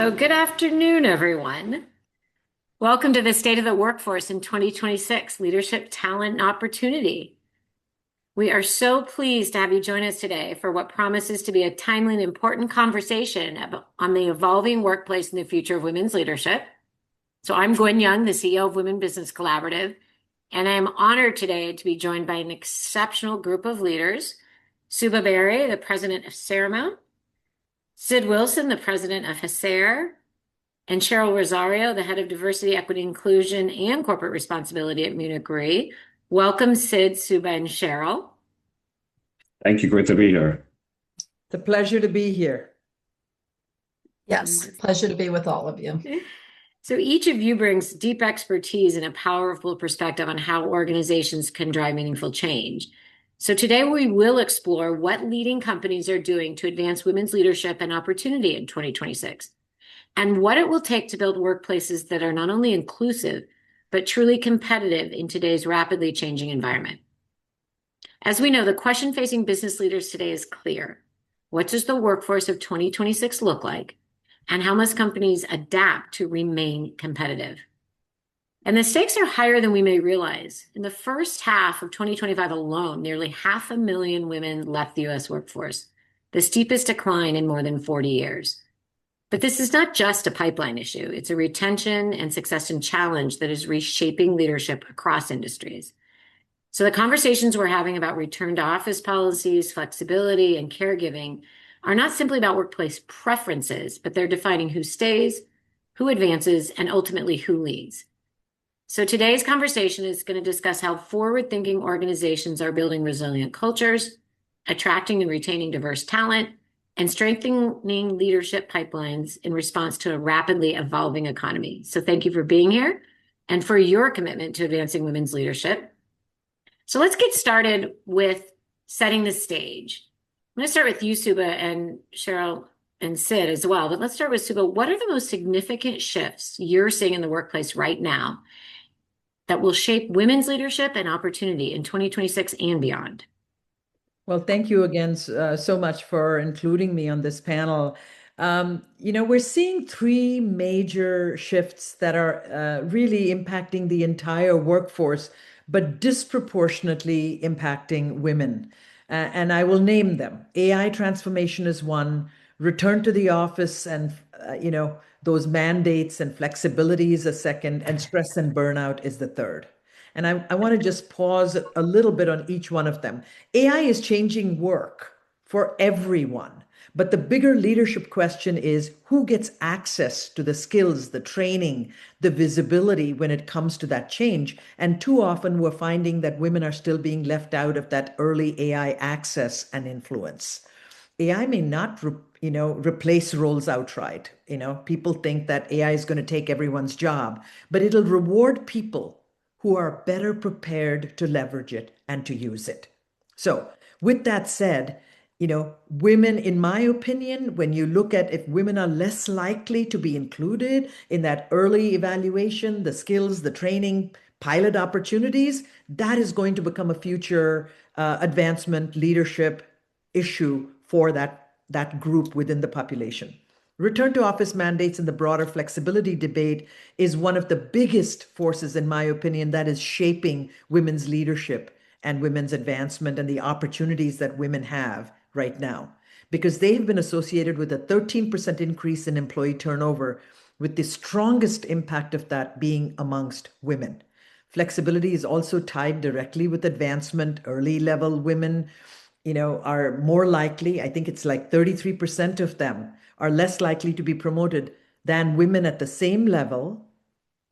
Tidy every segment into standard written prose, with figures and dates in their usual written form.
So good afternoon, everyone. Welcome to the State of the Workforce in 2026, Leadership, Talent, and Opportunity. We are so pleased to have you join us today for what promises to be a timely and important conversation on the evolving workplace and the future of women's leadership. So I'm Gwen Young, the CEO of Women Business Collaborative, and I am honored today to be joined by an exceptional group of leaders: Subha Barry, the president of Seramount; Cid Wilson, the president of HACR; and Cheryl Rosario, the head of diversity, equity, inclusion, and corporate responsibility at Munich Re. Welcome, Cid, Subha, and Cheryl. Thank you. Great to be here. It's a pleasure to be here. Yes, pleasure to be with all of you. So each of you brings deep expertise and a powerful perspective on how organizations can drive meaningful change. So today we will explore what leading companies are doing to advance women's leadership and opportunity in 2026, and what it will take to build workplaces that are not only inclusive, but truly competitive in today's rapidly changing environment. As we know, the question facing business leaders today is clear. What does the workforce of 2026 look like? And how must companies adapt to remain competitive? And the stakes are higher than we may realize. In the first half of 2025 alone, nearly 500,000 women left the US workforce, the steepest decline in more than 40 years. But this is not just a pipeline issue. It's a retention and succession challenge that is reshaping leadership across industries. So the conversations we're having about return to office policies, flexibility, and caregiving are not simply about workplace preferences, but they're defining who stays, who advances, and ultimately who leads. So today's conversation is going to discuss how forward-thinking organizations are building resilient cultures, attracting and retaining diverse talent, and strengthening leadership pipelines in response to a rapidly evolving economy. So thank you for being here and for your commitment to advancing women's leadership. So let's get started with setting the stage. I'm going to start with you, Subha, and Cheryl and Cid as well. But let's start with Subha. What are the most significant shifts you're seeing in the workplace right now that will shape women's leadership and opportunity in 2026 and beyond? Well, thank you again so much for including me on this panel. We're seeing three major shifts that are really impacting the entire workforce, but disproportionately impacting women. And I will name them. AI transformation is one, return to the office and, those mandates and flexibility is a second, and stress and burnout is the third. And I want to just pause a little bit on each one of them. AI is changing work for everyone. But the bigger leadership question is who gets access to the skills, the training, the visibility when it comes to that change. And too often we're finding that women are still being left out of that early AI access and influence. AI may not replace roles outright. People think that AI is going to take everyone's job, but it'll reward people who are better prepared to leverage it and to use it. So with that said, women, in my opinion, when you look at if women are less likely to be included in that early evaluation, the skills, the training, pilot opportunities, that is going to become a future advancement leadership issue for that group within the population. Return to office mandates and the broader flexibility debate is one of the biggest forces, in my opinion, that is shaping women's leadership and women's advancement and the opportunities that women have right now, because they've been associated with a 13% increase in employee turnover, with the strongest impact of that being amongst women. Flexibility is also tied directly with advancement. Early level women, are more likely, I think it's like 33% of them are less likely to be promoted than women at the same level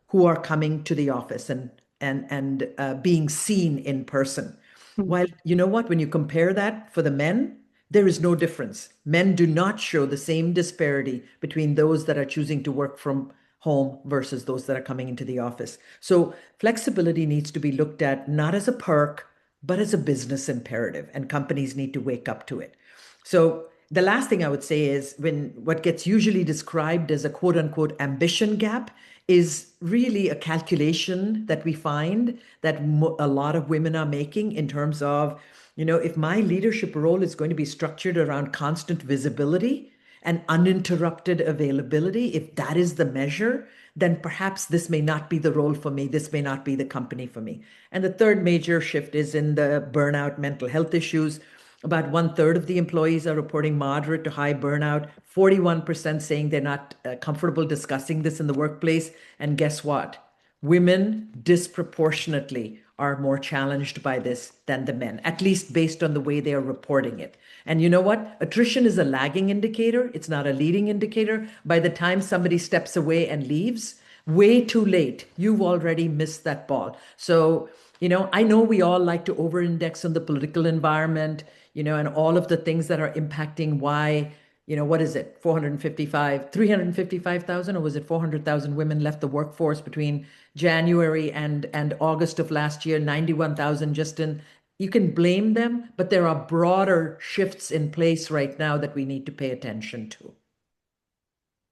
who are coming to the office and being seen in person. While, when you compare that for the men, there is no difference. Men do not show the same disparity between those that are choosing to work from home versus those that are coming into the office. So flexibility needs to be looked at not as a perk, but as a business imperative, and companies need to wake up to it. So the last thing I would say is what gets usually described as a quote unquote ambition gap is really a calculation that we find that a lot of women are making in terms of, if my leadership role is going to be structured around constant visibility and uninterrupted availability, if that is the measure, then perhaps this may not be the role for me. This may not be the company for me. And the third major shift is in the burnout, mental health issues. About 1/3 of the employees are reporting moderate to high burnout, 41% saying they're not comfortable discussing this in the workplace. And guess what? Women disproportionately are more challenged by this than the men, at least based on the way they are reporting it. And you know what? Attrition is a lagging indicator. It's not a leading indicator. By the time somebody steps away and leaves, way too late, you've already missed that ball. So, I know we all like to over-index on the political environment, and all of the things that are impacting why, what is it, 355,000, or was it 400,000 women left the workforce between January and August of last year, 91,000 just in. You can blame them, but there are broader shifts in place right now that we need to pay attention to.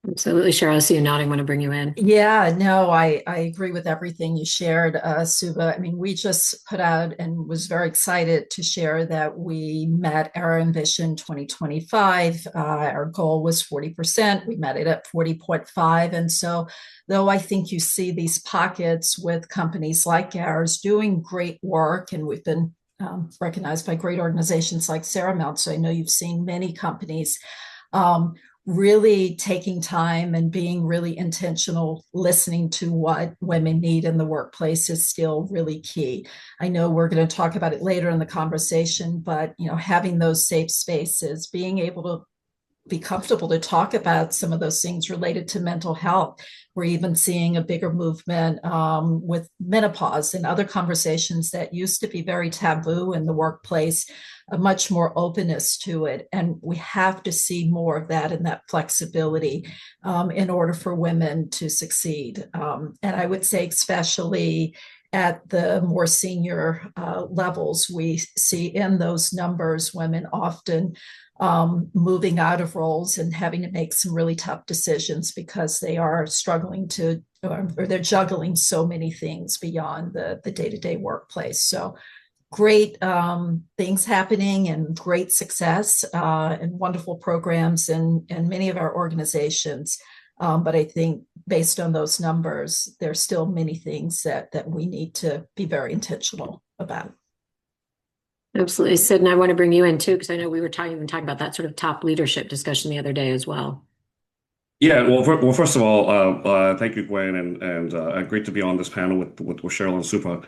Absolutely, Cheryl. I see you nodding. Want to bring you in. Yeah, no, I agree with everything you shared, Subha. I mean, we just put out and was very excited to share that we met our ambition 2025. Our goal was 40%. We met it at 40.5. And so, though I think you see these pockets with companies like ours doing great work, and we've been recognized by great organizations like Seramount. So I know you've seen many companies really taking time and being really intentional, listening to what women need in the workplace is still really key. I know we're going to talk about it later in the conversation, but having those safe spaces, being able to be comfortable to talk about some of those things related to mental health. We're even seeing a bigger movement with menopause and other conversations that used to be very taboo in the workplace, a much more openness to it. And we have to see more of that and that flexibility in order for women to succeed. And I would say especially at the more senior levels, we see in those numbers women often moving out of roles and having to make some really tough decisions because they are struggling or they're juggling so many things beyond the day-to-day workplace. So great things happening and great success and wonderful programs in many of our organizations. But I think based on those numbers, there's still many things that we need to be very intentional about. Absolutely. Sid, and I want to bring you in too, because I know we were talking about that sort of top leadership discussion the other day as well. Yeah, well, first of all, thank you, Gwen, and great to be on this panel with Cheryl and Subha.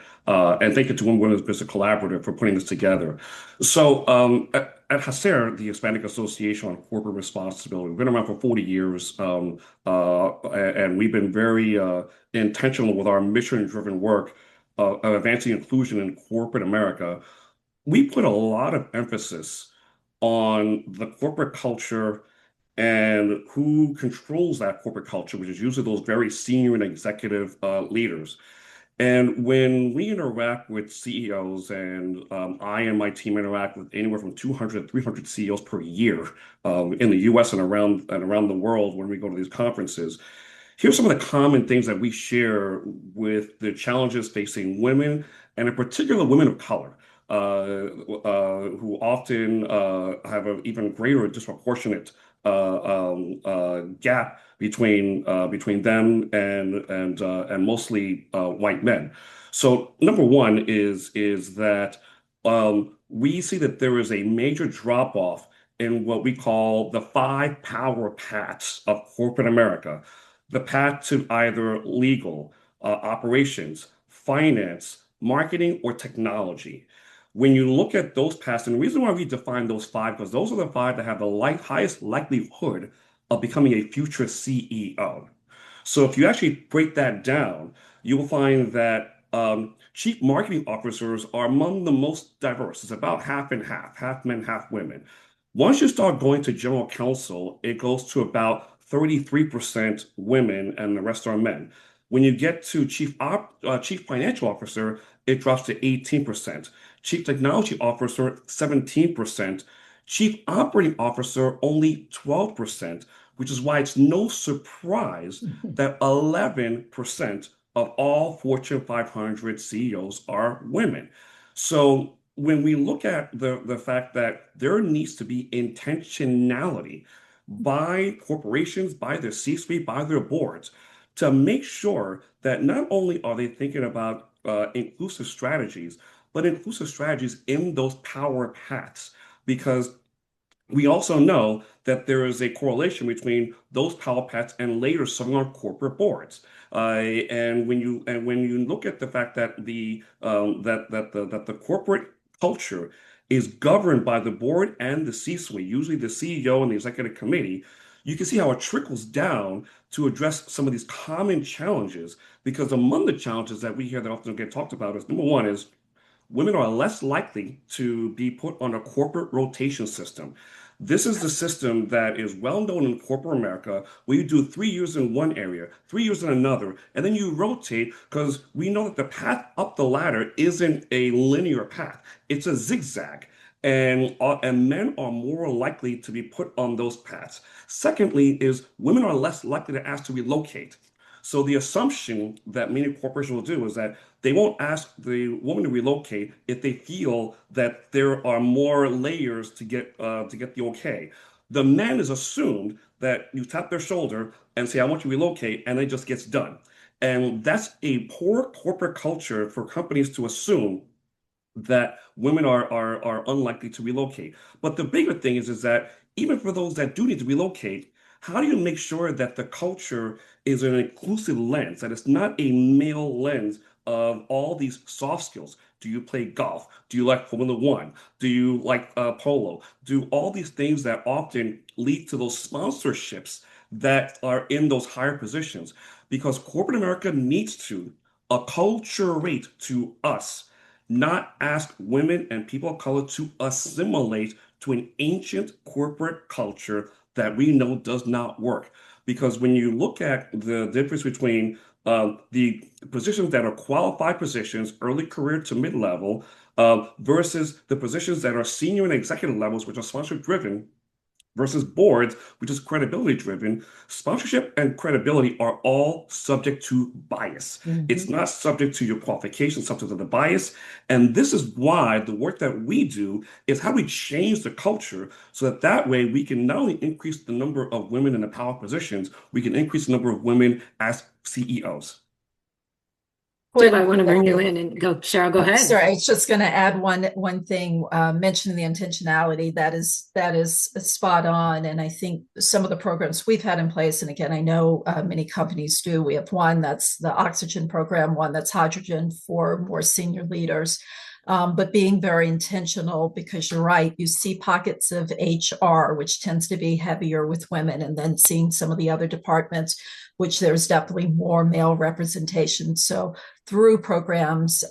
And thank you to Women's Business Collaborative for putting this together. So at HACR, the Hispanic Association on Corporate Responsibility, we've been around for 40 years, and we've been very intentional with our mission-driven work of advancing inclusion in corporate America. We put a lot of emphasis on the corporate culture and who controls that corporate culture, which is usually those very senior and executive leaders. And when we interact with CEOs, and I and my team interact with anywhere from 200 to 300 CEOs per year in the US and around the world when we go to these conferences, here's some of the common things that we share with the challenges facing women, and in particular women of color. Who often have an even greater disproportionate gap between them and mostly white men. So number one is that we see that there is a major drop off in what we call the 5 power paths of corporate America. The path to either legal, operations, finance, marketing, or technology. When you look at those paths, and the reason why we define those 5, because those are the 5 that have the highest likelihood of becoming a future CEO. So if you actually break that down, you will find that chief marketing officers are among the most diverse. It's about half and half men, half women. Once you start going to general counsel, it goes to about 33% women and the rest are men. When you get to chief financial officer, it drops to 18%. Chief Technology Officer, 17%. Chief Operating Officer, only 12%, which is why it's no surprise that 11% of all Fortune 500 CEOs are women. So when we look at the fact that there needs to be intentionality by corporations, by their C-suite, by their boards, to make sure that not only are they thinking about inclusive strategies, but inclusive strategies in those power paths. Because we also know that there is a correlation between those power paths and later serving on corporate boards. And when you look at the fact that the corporate culture is governed by the board and the C-suite, usually the CEO and the executive committee, you can see how it trickles down to address some of these common challenges. Because among the challenges that we hear that often get talked about is number one is women are less likely to be put on a corporate rotation system. This is the system that is well known in corporate America, where you do 3 years in one area, 3 years in another, and then you rotate because we know that the path up the ladder isn't a linear path, it's a zigzag. And men are more likely to be put on those paths. Secondly, is women are less likely to ask to relocate. So the assumption that many corporations will do is that they won't ask the woman to relocate if they feel that there are more layers to get the okay. The man is assumed that you tap their shoulder and say, "I want you to relocate," and it just gets done. And that's a poor corporate culture for companies to assume that women are unlikely to relocate. But the bigger thing is that even for those that do need to relocate, how do you make sure that the culture is an inclusive lens, that it's not a male lens of all these soft skills? Do you play golf? Do you like Formula One? Do you like polo? Do all these things that often lead to those sponsorships that are in those higher positions? Because corporate America needs to acculturate to us, not ask women and people of color to assimilate to an ancient corporate culture that we know does not work. Because when you look at the difference between the positions that are qualified positions, early career to mid-level, versus the positions that are senior and executive levels, which are sponsor driven, versus boards, which is credibility driven, sponsorship and credibility are all subject to bias. It's not subject to your qualifications, subject to the bias. And this is why the work that we do is how we change the culture so that way we can not only increase the number of women in the power positions, we can increase the number of women as CEOs. So I want to bring you in and go, Cheryl, go ahead. Sorry, I was just going to add one thing, mentioning the intentionality that is spot on. And I think some of the programs we've had in place, and again, I know many companies do. We have one that's the oxygen program, one that's hydrogen for more senior leaders. But being very intentional, because you're right, you see pockets of HR, which tends to be heavier with women, and then seeing some of the other departments, which there's definitely more male representation. So through programs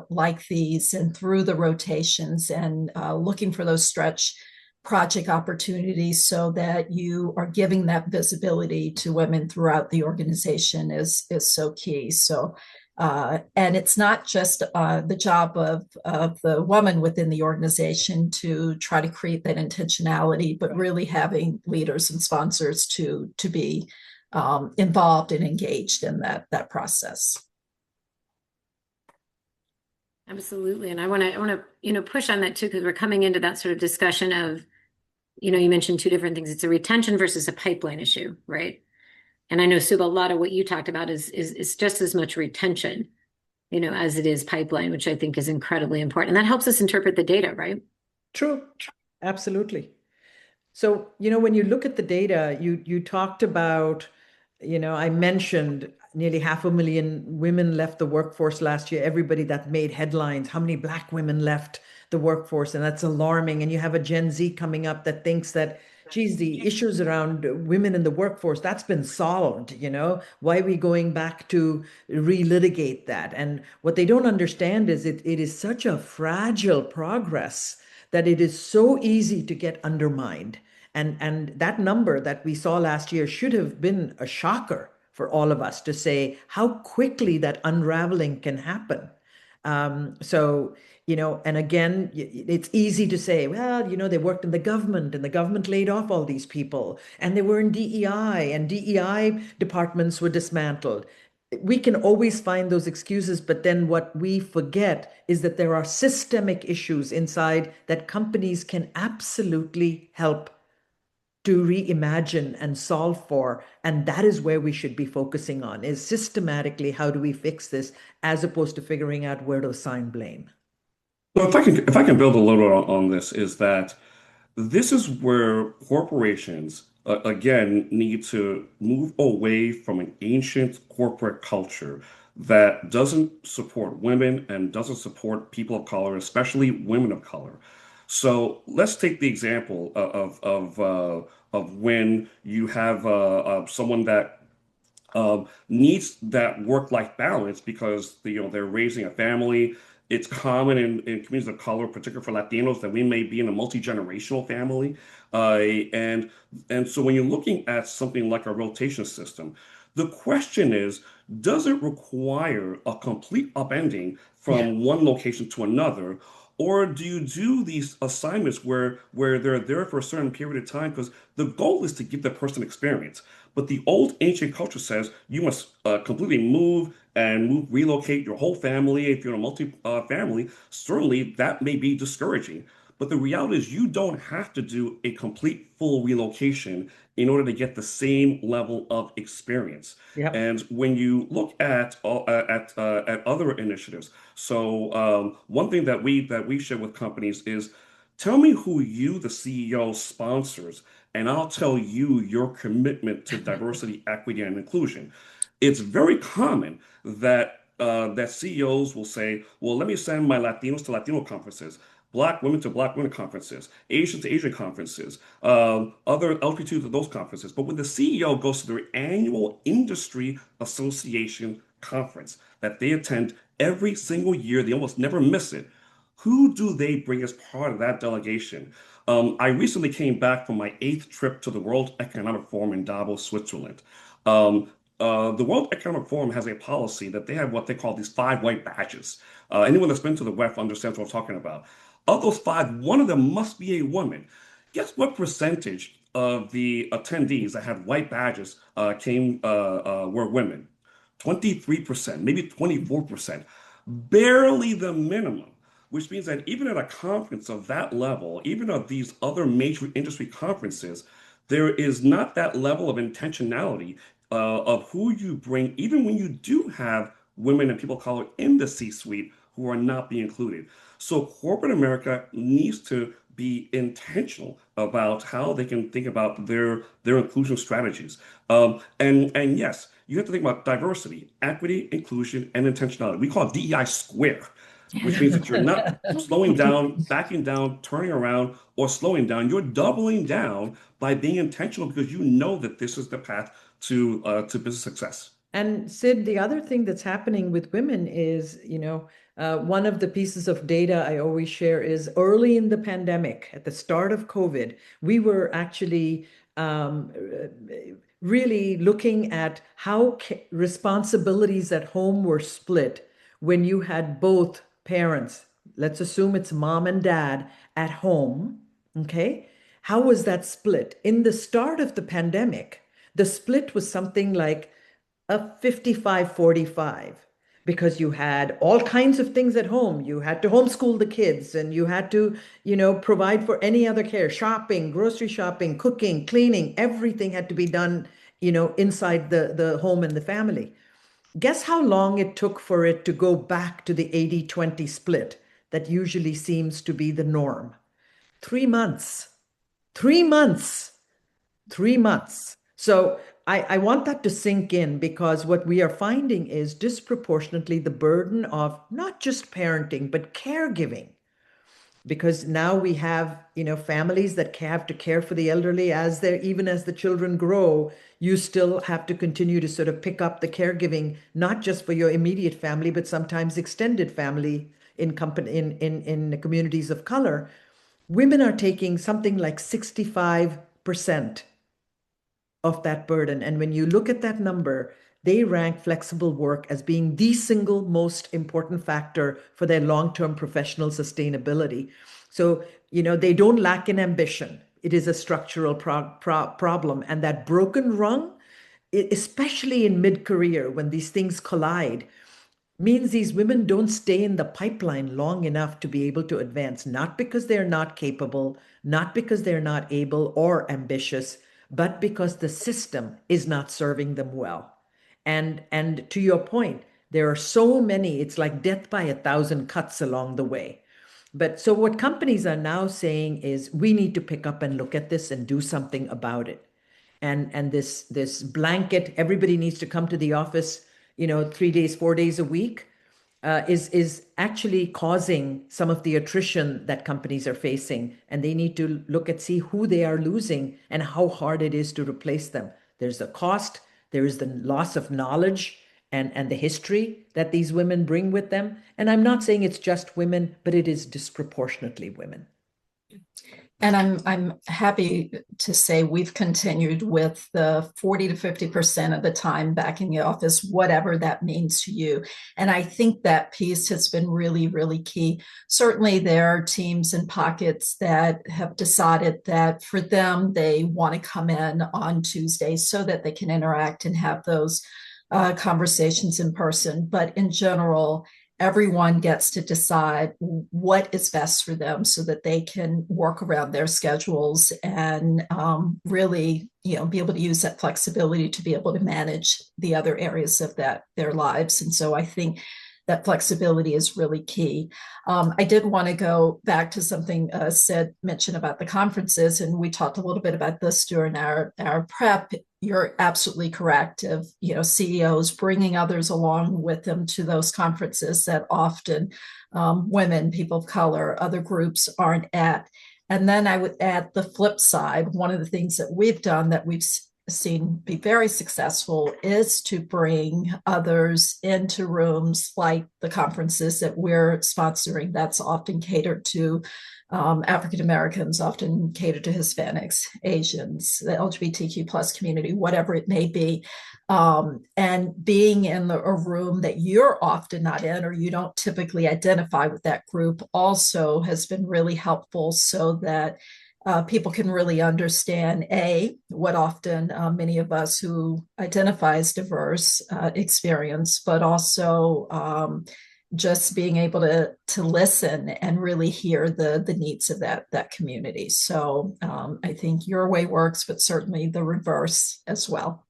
like these and through the rotations and looking for those stretch project opportunities so that you are giving that visibility to women throughout the organization is so key. So and it's not just the job of the woman within the organization to try to create that intentionality, but really having leaders and sponsors to be involved and engaged in that process. Absolutely. And I want to, push on that too, because we're coming into that sort of discussion of, you mentioned two different things. It's a retention versus a pipeline issue, right? And I know, Subha, a lot of what you talked about is just as much retention, as it is pipeline, which I think is incredibly important. And that helps us interpret the data, right? True. Absolutely. So, when you look at the data, you talked about, I mentioned nearly 500,000 women left the workforce last year. Everybody that made headlines, how many Black women left the workforce? And that's alarming. And you have a Gen Z coming up that thinks that, geez, the issues around women in the workforce, that's been solved, Why are we going back to relitigate that? And what they don't understand is it is such a fragile progress that it is so easy to get undermined. And that number that we saw last year should have been a shocker for all of us to say how quickly that unraveling can happen. And again, it's easy to say, well, they worked in the government and the government laid off all these people and they were in DEI and DEI departments were dismantled. We can always find those excuses, but then what we forget is that there are systemic issues inside that companies can absolutely help to reimagine and solve for. And that is where we should be focusing on, is systematically how do we fix this as opposed to figuring out where to assign blame. So if I can build a little bit on this, is that this is where corporations, again, need to move away from an ancient corporate culture that doesn't support women and doesn't support people of color, especially women of color. So let's take the example of when you have someone that needs that work-life balance because they're raising a family. It's common in communities of color, particularly for Latinos, that we may be in a multi-generational family, and and so when you're looking at something like a rotation system, the question is, does it require a complete upending Yeah. from one location to another? Or do you do these assignments where they're there for a certain period of time? Because the goal is to give the person experience. But the old ancient culture says you must completely relocate your whole family. If you're in a multi-family, certainly that may be discouraging. But the reality is you don't have to do a complete full relocation in order to get the same level of experience. Yep. And when you look at other initiatives, so one thing that we share with companies is, tell me who you, the CEO, sponsors, and I'll tell you your commitment to diversity, equity, and inclusion. It's very common that CEOs will say, "Well, let me send my Latinos to Latino conferences, Black women to Black women conferences, Asian to Asian conferences, other LGBT to those conferences." But when the CEO goes to their annual industry association conference that they attend every single year, they almost never miss it. Who do they bring as part of that delegation? I recently came back from my eighth trip to the World Economic Forum in Davos, Switzerland. The World Economic Forum has a policy that they have what they call these five white badges. Anyone that's been to the WEF understands what I'm talking about. Of those five, one of them must be a woman. Guess what percentage of the attendees that had white badges were women? 23%, maybe 24%, barely the minimum, which means that even at a conference of that level, even at these other major industry conferences, there is not that level of intentionality of who you bring, even when you do have women and people of color in the C-suite who are not being included. So corporate America needs to be intentional about how they can think about their inclusion strategies. And yes, you have to think about diversity, equity, inclusion, and intentionality. We call it DEI square, which means that you're not slowing down, backing down, turning around, or slowing down. You're doubling down by being intentional because you know that this is the path to business success. And Sid, the other thing that's happening with women is, one of the pieces of data I always share is early in the pandemic, at the start of COVID, we were actually really looking at how responsibilities at home were split when you had both parents. Let's assume it's mom and dad at home. Okay. How was that split? In the start of the pandemic, the split was something like a 55-45, because you had all kinds of things at home. You had to homeschool the kids, and you had to, provide for any other care, shopping, grocery shopping, cooking, cleaning, everything had to be done, inside the home and the family. Guess how long it took for it to go back to the 80-20 split that usually seems to be the norm? 3 months. 3 months. 3 months. So I want that to sink in, because what we are finding is disproportionately the burden of not just parenting, but caregiving. Because now we have, families that have to care for the elderly even as the children grow, you still have to continue to sort of pick up the caregiving, not just for your immediate family, but sometimes extended family in the communities of color. Women are taking something like 65% of that burden. And when you look at that number, they rank flexible work as being the single most important factor for their long-term professional sustainability. So, they don't lack in ambition. It is a structural problem. And that broken rung, especially in mid-career when these things collide, means these women don't stay in the pipeline long enough to be able to advance, not because they're not capable, not because they're not able or ambitious, but because the system is not serving them well. And to your point, there are so many, it's like death by 1,000 cuts along the way. But so what companies are now saying is we need to pick up and look at this and do something about it. And this blanket, everybody needs to come to the office, 3 days, 4 days a week, is actually causing some of the attrition that companies are facing. And they need to look at see who they are losing and how hard it is to replace them. There's the cost, there is the loss of knowledge and the history that these women bring with them. And I'm not saying it's just women, but it is disproportionately women. And I'm happy to say we've continued with the 40 to 50% of the time back in the office, whatever that means to you. And I think that piece has been really, really key. Certainly there are teams and pockets that have decided that for them, they want to come in on Tuesdays so that they can interact and have those conversations in person. But in general, everyone gets to decide what is best for them so that they can work around their schedules and really, be able to use that flexibility to be able to manage the other areas of their lives. And so I think that flexibility is really key. I did want to go back to something Cid mentioned about the conferences, and we talked a little bit about this during our prep. You're absolutely correct of, CEOs bringing others along with them to those conferences that often women, people of color, other groups aren't at. And then I would add the flip side. One of the things that we've done that we've seen be very successful is to bring others into rooms like the conferences that we're sponsoring that's often catered to African Americans, often catered to Hispanics, Asians, the LGBTQ plus community, whatever it may be. And being in a room that you're often not in or you don't typically identify with that group also has been really helpful so that people can really understand, what often many of us who identify as diverse experience, but also just being able to listen and really hear the needs of that community. So I think your way works, but certainly the reverse as well.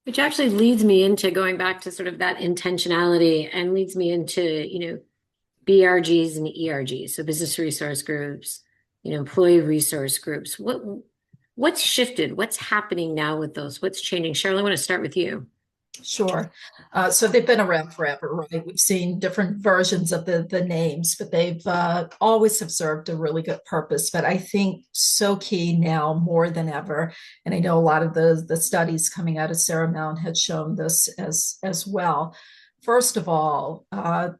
Which actually leads me into going back to sort of that intentionality and leads me into, BRGs and ERGs, so business resource groups, employee resource groups. What's shifted? What's happening now with those? What's changing? Cheryl, I want to start with you. Sure. So they've been around forever, right? We've seen different versions of the names, but they've always have served a really good purpose. But I think so key now more than ever, and I know a lot of the studies coming out of Seramount had shown this as well. First of all,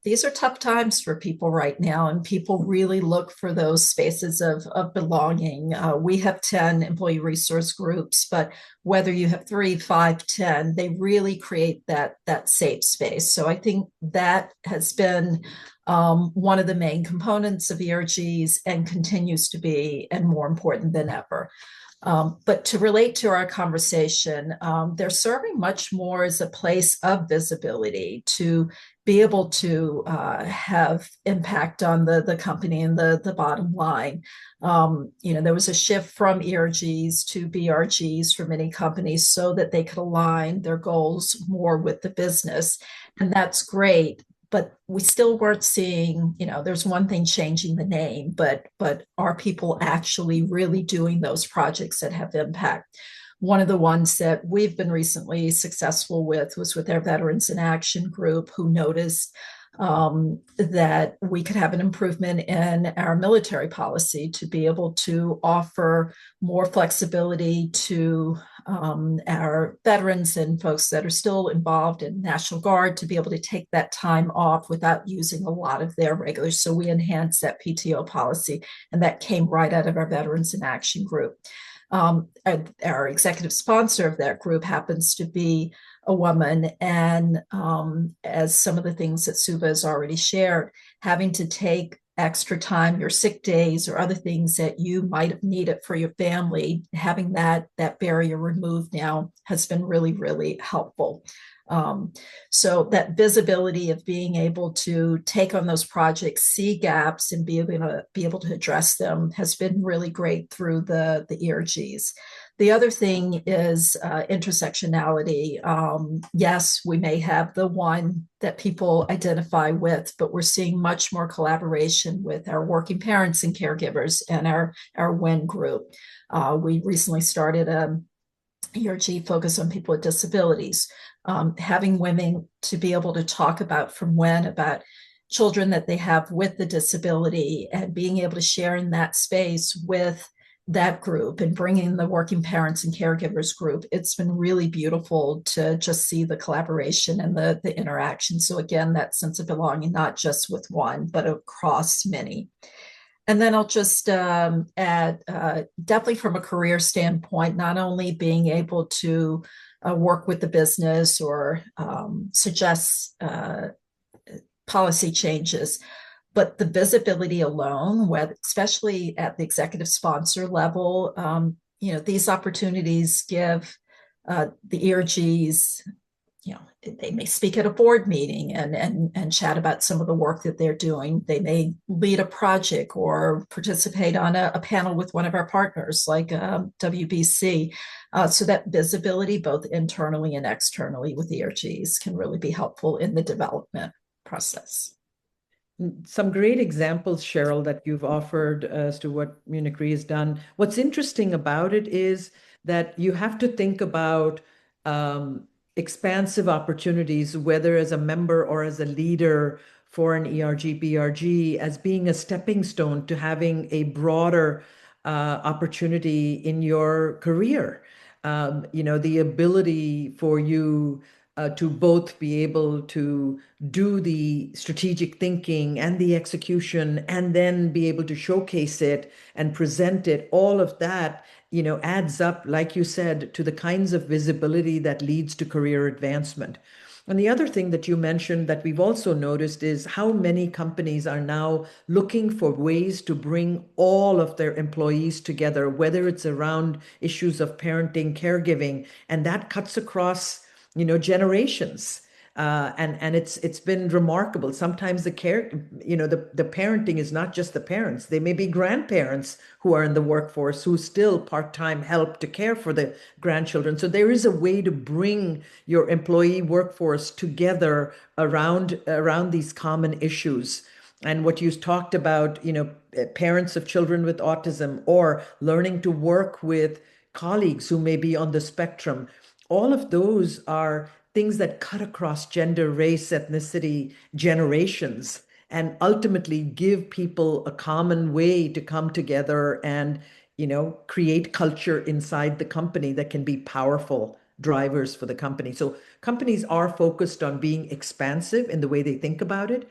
these are tough times for people right now, and people really look for those spaces of belonging. We have 10 employee resource groups, but whether you have 3, 5, 10, they really create that safe space. So I think that has been one of the main components of ERGs and continues to be, and more important than ever. But to relate to our conversation, they're serving much more as a place of visibility to be able to have impact on the company and the bottom line. There was a shift from ERGs to BRGs for many companies so that they could align their goals more with the business. And that's great. But we still weren't seeing, there's one thing changing the name, but are people actually really doing those projects that have impact? One of the ones that we've been recently successful with was with our Veterans in Action group, who noticed that we could have an improvement in our military policy to be able to offer more flexibility to our veterans and folks that are still involved in National Guard to be able to take that time off without using a lot of their regulars. So we enhanced that PTO policy, and that came right out of our Veterans in Action group. Our executive sponsor of that group happens to be a woman, and as some of the things that Subha has already shared, having to take extra time, your sick days or other things that you might have needed for your family, having that barrier removed now has been really, really helpful. So that visibility of being able to take on those projects, see gaps, and be able to address them has been really great through the ERGs. The other thing is intersectionality. Yes, we may have the one that people identify with, but we're seeing much more collaboration with our working parents and caregivers and our WIN group. We recently started a ERG focus on people with disabilities, having women to be able to talk about from WIN about children that they have with the disability and being able to share in that space with that group and bringing the working parents and caregivers group. It's been really beautiful to just see the collaboration and the interaction. So again, that sense of belonging, not just with one, but across many. And then I'll just add, definitely from a career standpoint, not only being able to work with the business or suggest policy changes, but the visibility alone, especially at the executive sponsor level, these opportunities give the ERGs, they may speak at a board meeting and chat about some of the work that they're doing. They may lead a project or participate on a panel with one of our partners like WBC. So that visibility, both internally and externally with ERGs, can really be helpful in the development process. Some great examples, Cheryl, that you've offered as to what Munich Re has done. What's interesting about it is that you have to think about expansive opportunities, whether as a member or as a leader for an ERG, BRG, as being a stepping stone to having a broader opportunity in your career. The ability for you to both be able to do the strategic thinking and the execution and then be able to showcase it and present it, all of that adds up, like you said, to the kinds of visibility that leads to career advancement. And the other thing that you mentioned that we've also noticed is how many companies are now looking for ways to bring all of their employees together, whether it's around issues of parenting, caregiving, and that cuts across, generations. And it's been remarkable. Sometimes the parenting is not just the parents. They may be grandparents who are in the workforce who still part-time help to care for the grandchildren. So there is a way to bring your employee workforce together around these common issues. And what you talked about, parents of children with autism or learning to work with colleagues who may be on the spectrum, all of those are things that cut across gender, race, ethnicity, generations, and ultimately give people a common way to come together and, create culture inside the company that can be powerful drivers for the company. So companies are focused on being expansive in the way they think about it.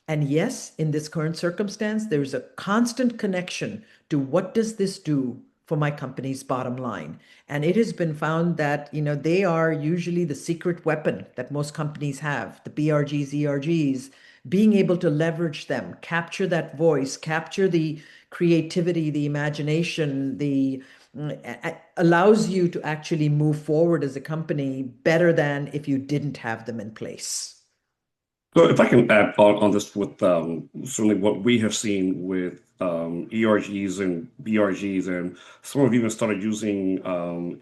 And yes, in this current circumstance, there's a constant connection to what does this do for my company's bottom line. And it has been found that, they are usually the secret weapon that most companies have, the BRGs, ERGs, being able to leverage them, capture that voice, capture the creativity, the imagination, allows you to actually move forward as a company better than if you didn't have them in place. So if I can add on this with certainly what we have seen with ERGs and BRGs, and some have even started using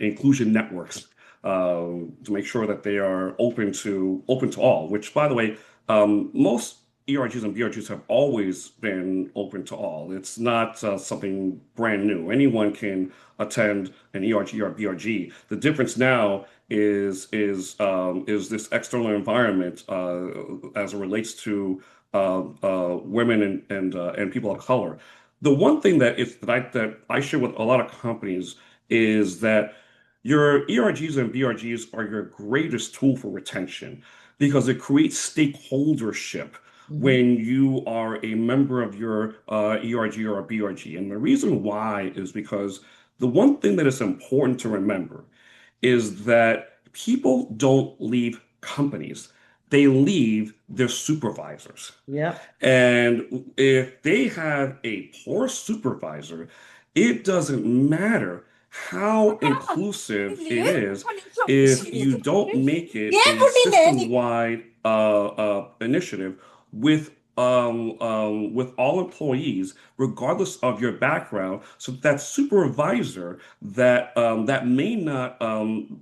inclusion networks to make sure that they are open to all. Which, by the way, most ERGs and BRGs have always been open to all. It's not something brand new. Anyone can attend an ERG or BRG. The difference now is this external environment as it relates to women and people of color. The one thing that I share with a lot of companies is that your ERGs and BRGs are your greatest tool for retention because it creates stakeholdership when you are a member of your ERG or a BRG. And the reason why is because the one thing that is important to remember is that people don't leave companies. They leave their supervisors. Yeah. And if they have a poor supervisor, it doesn't matter how inclusive it is if you don't make it a system-wide initiative with all employees, regardless of your background, so that supervisor that may not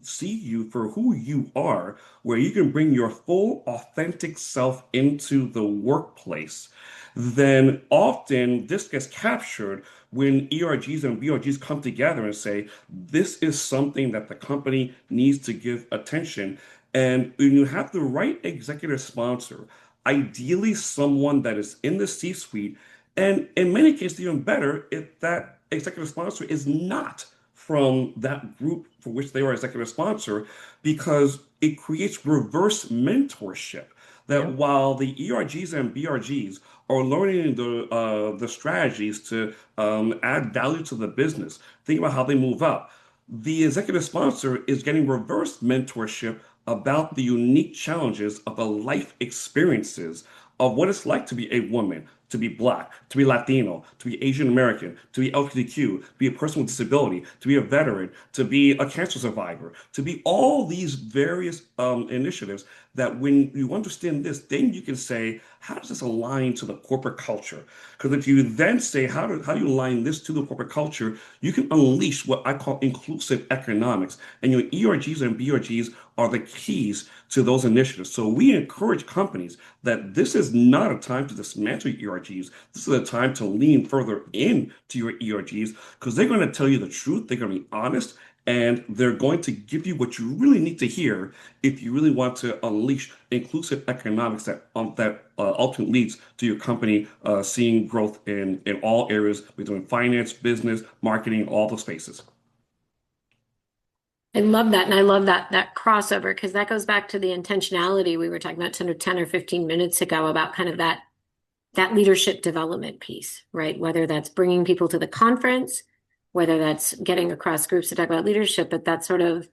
see you for who you are, where you can bring your full, authentic self into the workplace, then often this gets captured when ERGs and BRGs come together and say, this is something that the company needs to give attention. And when you have the right executive sponsor, ideally someone that is in the C-suite, and in many cases, even better, if that executive sponsor is not from that group for which they are executive sponsor, because it creates reverse mentorship. That Yeah. while the ERGs and BRGs are learning the strategies to add value to the business, think about how they move up. The executive sponsor is getting reverse mentorship about the unique challenges of the life experiences of what it's like to be a woman, to be Black, to be Latino, to be Asian American, to be LGBTQ, to be a person with disability, to be a veteran, to be a cancer survivor, to be all these various initiatives that when you understand this, then you can say, how does this align to the corporate culture? Because if you then say, how do you align this to the corporate culture, you can unleash what I call inclusive economics. And your ERGs and BRGs are the keys to those initiatives. So we encourage companies that this is not a time to dismantle your ERGs. This is a time to lean further into your ERGs because they're going to tell you the truth. They're going to be honest. And they're going to give you what you really need to hear if you really want to unleash inclusive economics that ultimately leads to your company seeing growth in all areas between finance, business, marketing, all the spaces. I love that. And I love that crossover because that goes back to the intentionality we were talking about 10 or 15 minutes ago about kind of that leadership development piece, right? Whether that's bringing people to the conference, whether that's getting across groups to talk about leadership, but that sort of,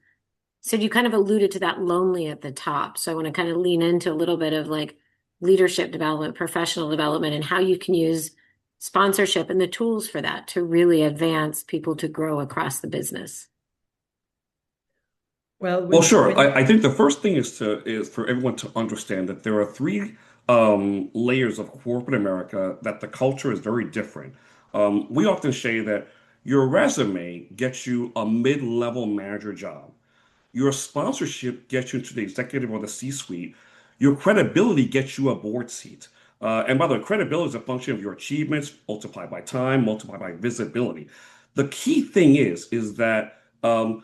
so you kind of alluded to that lonely at the top. So I want to kind of lean into a little bit of like leadership development, professional development, and how you can use sponsorship and the tools for that to really advance people to grow across the business. Well, Well, sure. I think the first thing is for everyone to understand that there are three layers of corporate America that the culture is very different. We often say that your resume gets you a mid-level manager job. Your sponsorship gets you into the executive or the C-suite. Your credibility gets you a board seat. And by the way, credibility is a function of your achievements multiplied by time, multiplied by visibility. The key thing is that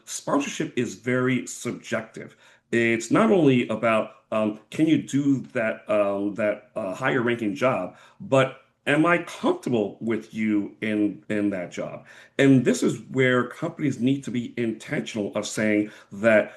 sponsorship is very subjective. It's not only about can you do that higher ranking job, but am I comfortable with you in that job? And this is where companies need to be intentional of saying that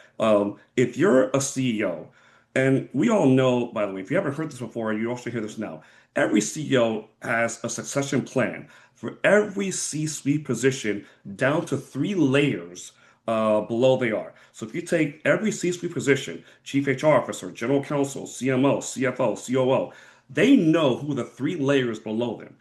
if you're a CEO, and we all know, by the way, if you haven't heard this before, you also hear this now. Every CEO has a succession plan for every C-suite position down to three layers below they are. So if you take every C-suite position, chief HR officer, general counsel, CMO, CFO, COO, they know who the three layers below them.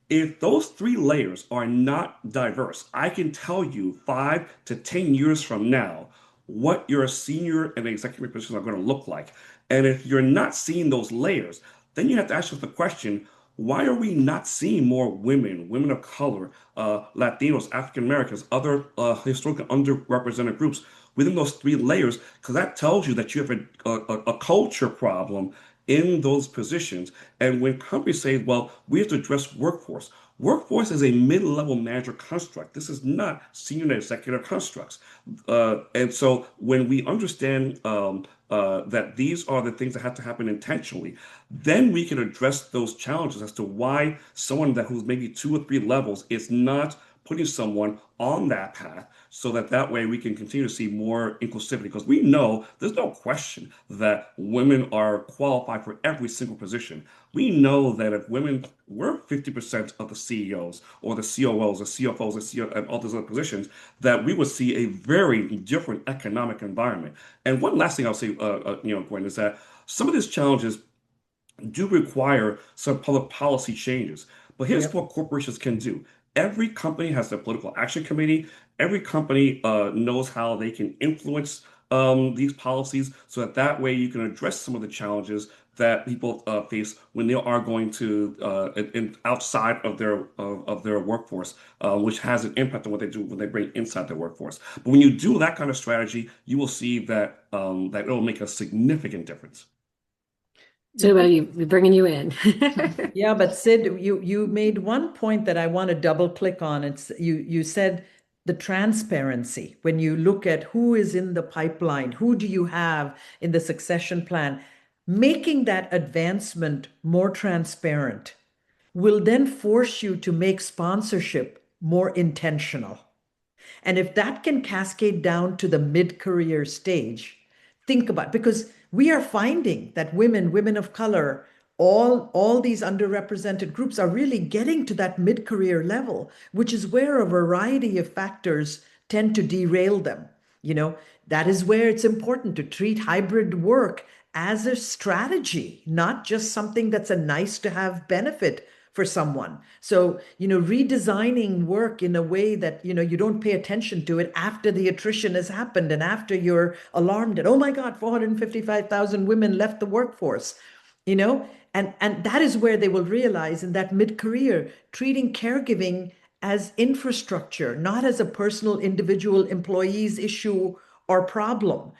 If those three layers are not diverse, I can tell you 5 to 10 years from now what your senior and executive positions are going to look like. And if you're not seeing those layers, then you have to ask yourself the question, why are we not seeing more women, women of color, Latinos, African Americans, other historically underrepresented groups within those three layers? Because that tells you that you have a culture problem in those positions. And when companies say, well, we have to address workforce, workforce is a mid-level manager construct. This is not senior executive constructs. And so when we understand that these are the things that have to happen intentionally, then we can address those challenges as to why someone who's maybe 2 or 3 levels is not putting someone on that path so that way we can continue to see more inclusivity because we know there's no question that women are qualified for every single position. We know that if women were 50% of the CEOs or the COOs or CFOs and all those other positions, that we would see a very different economic environment. And one last thing I'll say, Gwen, is that some of these challenges do require some public policy changes. But here's Yep. what corporations can do. Every company has a political action committee. Every company knows how they can influence these policies so that that way you can address some of the challenges that people face when they are going to outside of their workforce, which has an impact on what they do when they bring inside their workforce. But when you do that kind of strategy, you will see that that it will make a significant difference. So we're bringing you in. Yeah, but Sid, you made one point that I want to double click on. It's you said the transparency. When you look at who is in the pipeline, who do you have in the succession plan, making that advancement more transparent will then force you to make sponsorship more intentional. And if that can cascade down to the mid-career stage, think about, because we are finding that women of color, all these underrepresented groups are really getting to that mid-career level, which is where a variety of factors tend to derail them. You know, that is where it's important to treat hybrid work as a strategy, not just something that's a nice to have benefit for someone. So, redesigning work in a way that, you don't pay attention to it after the attrition has happened and after you're alarmed at, oh my God, 455,000 women left the workforce, and that is where they will realize in that mid-career, treating caregiving as infrastructure, not as a personal individual employee's issue or problem.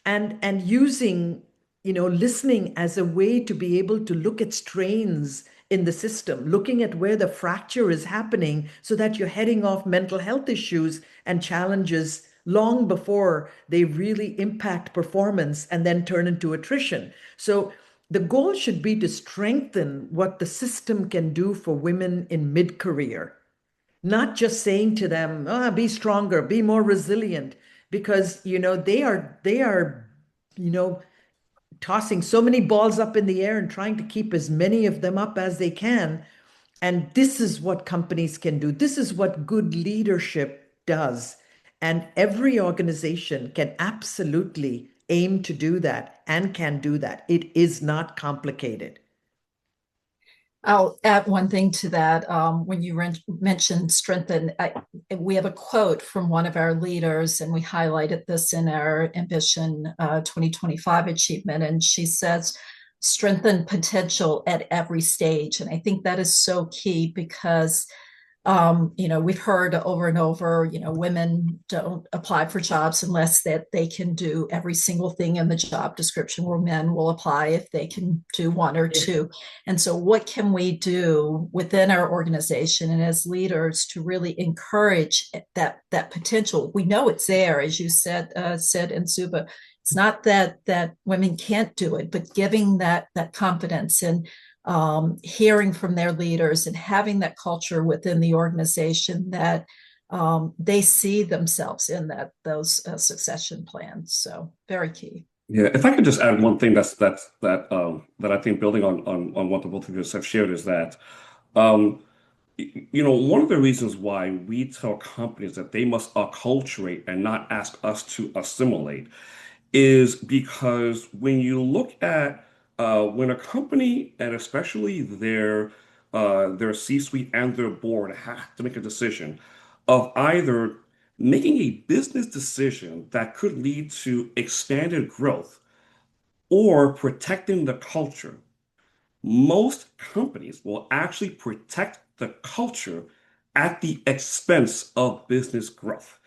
And using, listening as a way to be able to look at strains in the system, looking at where the fracture is happening so that you're heading off mental health issues and challenges long before they really impact performance and then turn into attrition. So the goal should be to strengthen what the system can do for women in mid-career, not just saying to them, be stronger, be more resilient, because they are tossing so many balls up in the air and trying to keep as many of them up as they can. And this is what companies can do. This is what good leadership does. And every organization can absolutely aim to do that and can do that. It is not complicated. I'll add one thing to that. When you mentioned strengthen, we have a quote from one of our leaders, and we highlighted this in our Ambition 2025 achievement. And she says, strengthen potential at every stage. And I think that is so key because we've heard over and over, women don't apply for jobs unless that they can do every single thing in the job description, where men will apply if they can do one or two. And so what can we do within our organization and as leaders to really encourage that potential? We know it's there, as you said, Sid and Subha. It's not that women can't do it, but giving that confidence and hearing from their leaders and having that culture within the organization that they see themselves in those succession plans. So very key. Yeah, if I could just add one thing that I think building on what the both of you have shared is that one of the reasons why we tell companies that they must acculturate and not ask us to assimilate is because when you look at when a company and especially their C-suite and their board have to make a decision of either making a business decision that could lead to expanded growth or protecting the culture, most companies will actually protect the culture at the expense of business growth.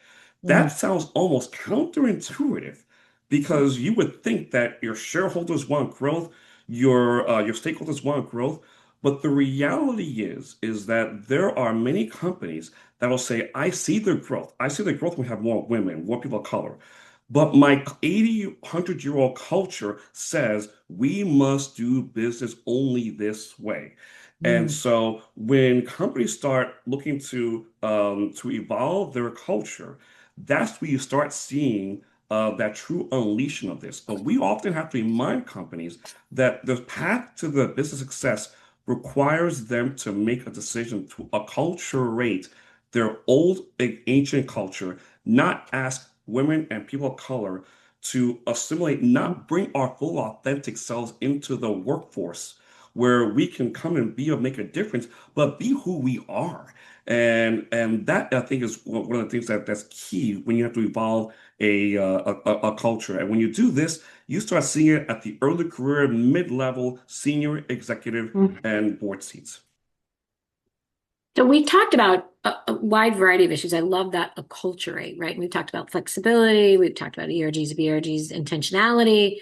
That sounds almost counterintuitive because you would think that your shareholders want growth, your stakeholders want growth, but the reality is that there are many companies that will say, "I see the growth. I see the growth. We have more women, more people of color." But my 80, 100-year-old culture says we must do business only this way. And so when companies start looking to evolve their culture, that's where you start seeing that true unleashing of this. But we often have to remind companies that the path to the business success requires them to make a decision to acculturate their old, ancient culture, not ask women and people of color to assimilate, not bring our full authentic selves into the workforce, where we can come and be or make a difference, but be who we are. And that I think is one of the things that's key when you have to evolve a culture. And when you do this, you start seeing it at the early career, mid-level, senior, executive, and board seats. So we talked about a wide variety of issues. I love that acculturate, right? We've talked about flexibility. We've talked about ERGs, BRGs, intentionality.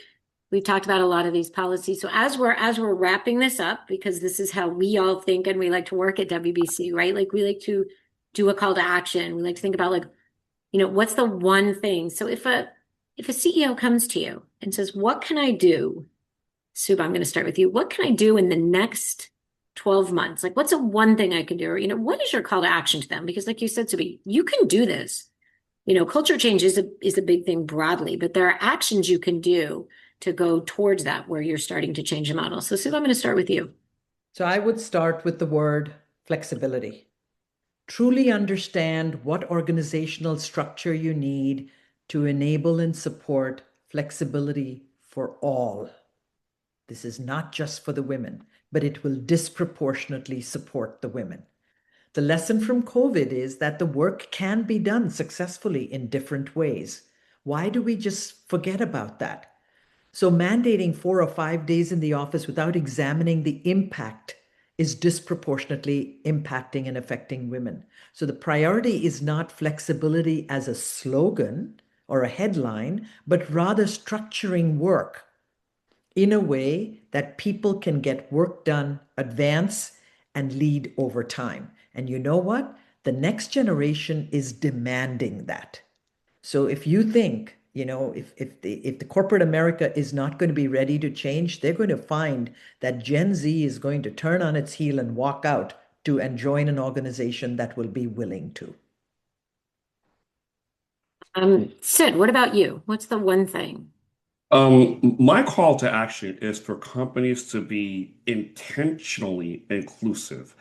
We've talked about a lot of these policies. So as we're wrapping this up, because this is how we all think and we like to work at WBC, right? Like we like to do a call to action. We like to think about like, what's the one thing? So if a CEO comes to you and says, what can I do? Subha, I'm going to start with you. What can I do in the next 12 months? Like, what's the one thing I can do? Or, what is your call to action to them? Because like you said, Subha, you can do this. Culture change is a big thing broadly, but there are actions you can do to go towards that where you're starting to change the model. So Subha, I'm going to start with you. So I would start with the word flexibility. Truly understand what organizational structure you need to enable and support flexibility for all. This is not just for the women, but it will disproportionately support the women. The lesson from COVID is that the work can be done successfully in different ways. Why do we just forget about that? So mandating 4 or 5 days in the office without examining the impact is disproportionately impacting and affecting women. So the priority is not flexibility as a slogan or a headline, but rather structuring work in a way that people can get work done, advance, and lead over time. And you know what? The next generation is demanding that. So if you think, if the corporate America is not going to be ready to change, they're going to find that Gen Z is going to turn on its heel and walk out and join an organization that will be willing to. Cid, what about you? What's the one thing? My call to action is for companies to be intentionally inclusive.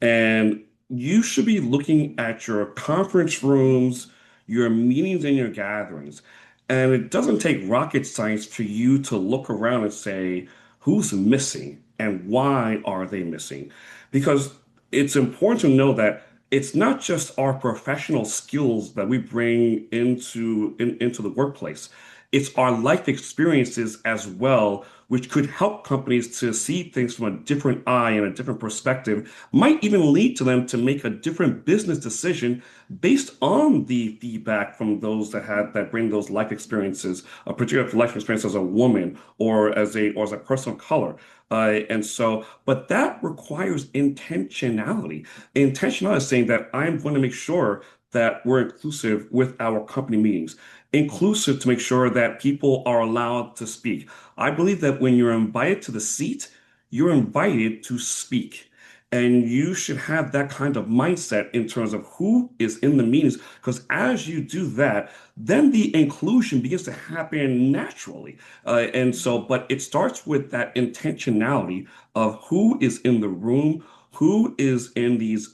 And you should be looking at your conference rooms, your meetings and your gatherings. And it doesn't take rocket science for you to look around and say, who's missing and why are they missing? Because it's important to know that it's not just our professional skills that we bring into the workplace. It's our life experiences as well, which could help companies to see things from a different eye and a different perspective, might even lead to them to make a different business decision based on the feedback from those that bring those life experiences, a particular life experience as a woman or as a person of color. But that requires intentionality. Intentionality is saying that I'm going to make sure that we're inclusive with our company meetings, inclusive to make sure that people are allowed to speak. I believe that when you're invited to the seat, you're invited to speak. And you should have that kind of mindset in terms of who is in the meetings, because as you do that, then the inclusion begins to happen naturally. But it starts with that intentionality of who is in the room, who is in these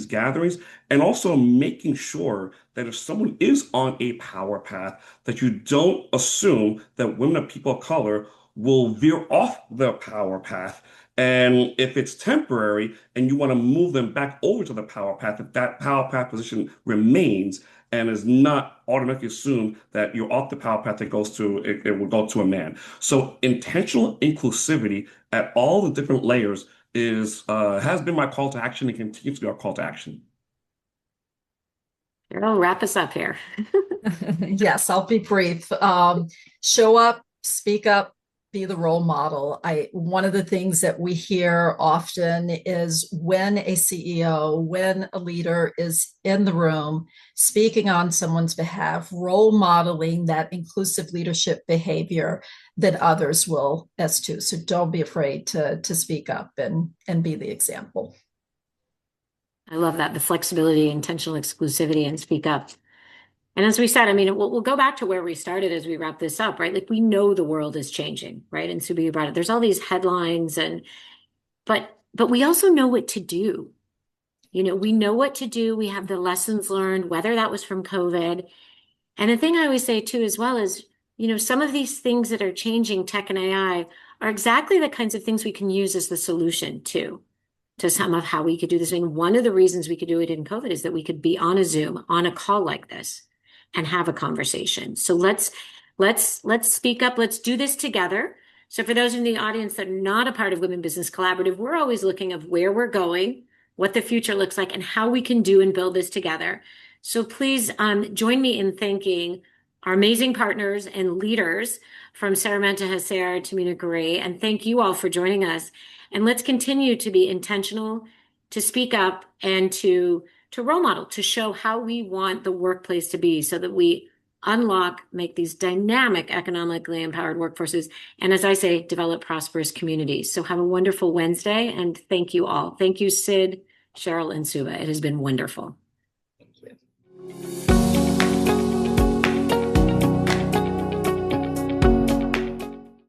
gatherings, and also making sure that if someone is on a power path, that you don't assume that women or people of color will veer off the power path. And if it's temporary and you want to move them back over to the power path, if that power path position remains and is not automatically assumed that you're off the power path, it will go to a man. So intentional inclusivity at all the different layers has been my call to action and continues to be our call to action. Cheryl, wrap us up here. Yes, I'll be brief. Show up, speak up, be the role model. One of the things that we hear often is when a CEO, when a leader is in the room speaking on someone's behalf, role modeling that inclusive leadership behavior, that others will as too. So don't be afraid to speak up and be the example. I love that, the flexibility, intentional exclusivity, and speak up. And as we said, I mean, we'll go back to where we started as we wrap this up, right? Like we know the world is changing, right? And Subha, you brought it. There's all these headlines, but we also know what to do. We know what to do. We have the lessons learned, whether that was from COVID. And the thing I always say too, as well, is, some of these things that are changing, tech and AI, are exactly the kinds of things we can use as the solution to some of how we could do this. I mean, one of the reasons we could do it in COVID is that we could be on a Zoom, on a call like this, and have a conversation. So let's speak up. Let's do this together. So for those in the audience that are not a part of Women Business Collaborative, we're always looking at where we're going, what the future looks like, and how we can do and build this together. So please join me in thanking our amazing partners and leaders from Seramount to HACR to Munich Re, and thank you all for joining us. And let's continue to be intentional, to speak up, and to role model, to show how we want the workplace to be so that we unlock, make these dynamic, economically empowered workforces, and as I say, develop prosperous communities. So have a wonderful Wednesday, and thank you all. Thank you, Cid, Cheryl, and Subha. It has been wonderful. Thank you.